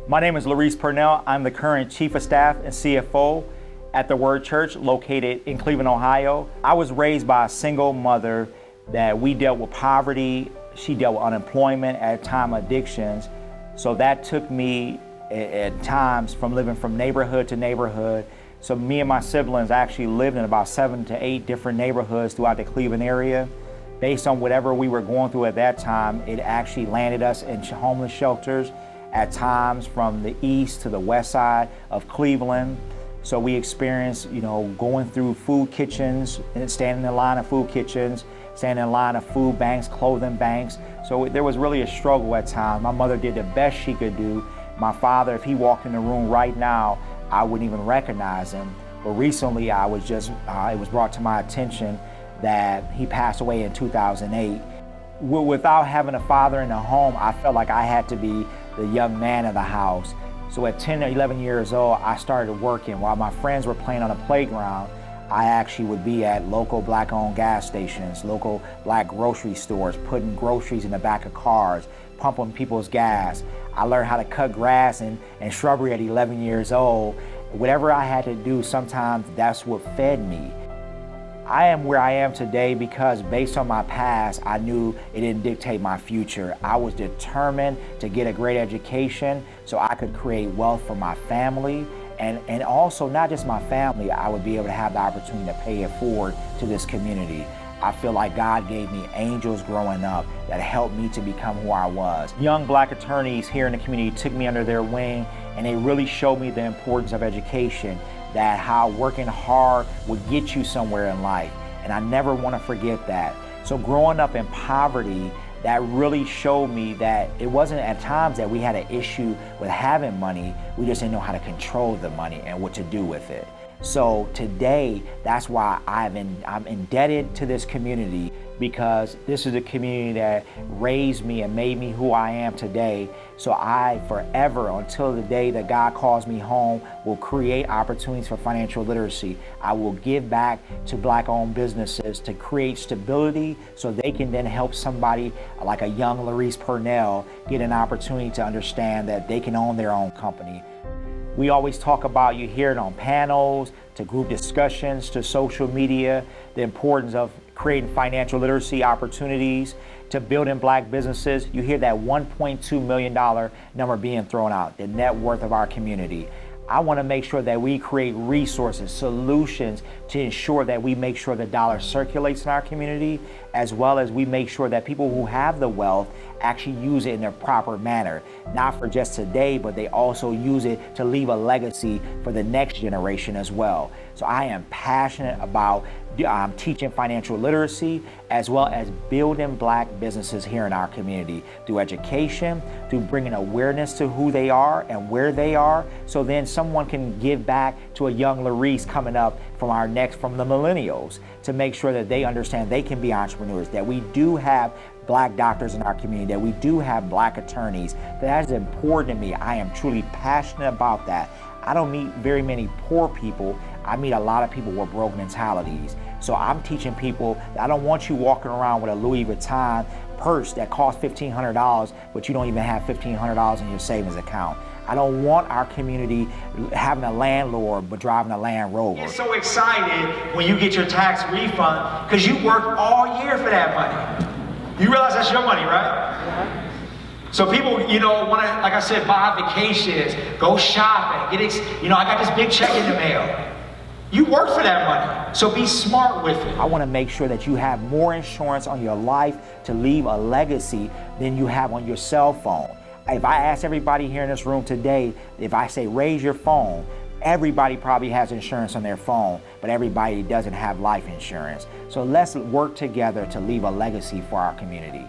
My name is Larese Purnell. I'm the current Chief of Staff and CFO at the Word Church located in Cleveland, Ohio. I was raised by a single mother that we dealt with poverty. She dealt with unemployment, at time addictions. So that took me at times from living from neighborhood to neighborhood. So me and my siblings actually lived in about 7 to 8 different neighborhoods throughout the Cleveland area. Based on whatever we were going through at that time, it actually landed us in homeless shelters at times from the east to the west side of Cleveland. So we experienced, going through food kitchens and standing in line of food kitchens, standing in line of food banks, clothing banks. So there was really a struggle at times. My mother did the best she could do. My father, if he walked in the room right now, I wouldn't even recognize him. But recently it was brought to my attention that he passed away in 2008. Without having a father in the home, I felt like I had to be the young man of the house. So at 10 or 11 years old, I started working. While my friends were playing on the playground, I actually would be at local black-owned gas stations, local black grocery stores, putting groceries in the back of cars, pumping people's gas. I learned how to cut grass and shrubbery at 11 years old. Whatever I had to do, sometimes that's what fed me. I am where I am today because based on my past, I knew it didn't dictate my future. I was determined to get a great education so I could create wealth for my family and also not just my family, I would be able to have the opportunity to pay it forward to this community. I feel like God gave me angels growing up that helped me to become who I was. Young black attorneys here in the community took me under their wing and they really showed me the importance of education, that how working hard would get you somewhere in life. And I never want to forget that. So growing up in poverty, that really showed me that it wasn't at times that we had an issue with having money, we just didn't know how to control the money and what to do with it. So today, that's why I'm indebted to this community, because this is a community that raised me and made me who I am today. So I forever, until the day that God calls me home, will create opportunities for financial literacy. I will give back to black-owned businesses to create stability so they can then help somebody like a young Larese Purnell get an opportunity to understand that they can own their own company. We always talk about, you hear it on panels, to group discussions, to social media, the importance of creating financial literacy opportunities, to building black businesses. You hear that $1.2 million number being thrown out, the net worth of our community. I want to make sure that we create resources, solutions to ensure that we make sure the dollar circulates in our community, as well as we make sure that people who have the wealth actually use it in a proper manner, not for just today, but they also use it to leave a legacy for the next generation as well. So I am passionate about teaching financial literacy, as well as building black businesses here in our community through education, through bringing awareness to who they are and where they are, so then someone can give back to a young Larese coming up from the millennials, to make sure that they understand they can be entrepreneurs, that we do have black doctors in our community, that we do have black attorneys. That is important to me. I am truly passionate about that. I don't meet very many poor people. I meet a lot of people with broke mentalities. So I'm teaching people that I don't want you walking around with a Louis Vuitton purse that costs $1,500, but you don't even have $1,500 in your savings account. I don't want our community having a landlord but driving a Land Rover. You're so excited when you get your tax refund because you worked all year for that money. You realize that's your money, right? Yeah. So people, want to, like I said, buy vacations, go shopping, I got this big check in the mail. You work for that money, so be smart with it. I want to make sure that you have more insurance on your life to leave a legacy than you have on your cell phone. If I ask everybody here in this room today, if I say raise your phone, everybody probably has insurance on their phone, but everybody doesn't have life insurance. So let's work together to leave a legacy for our community.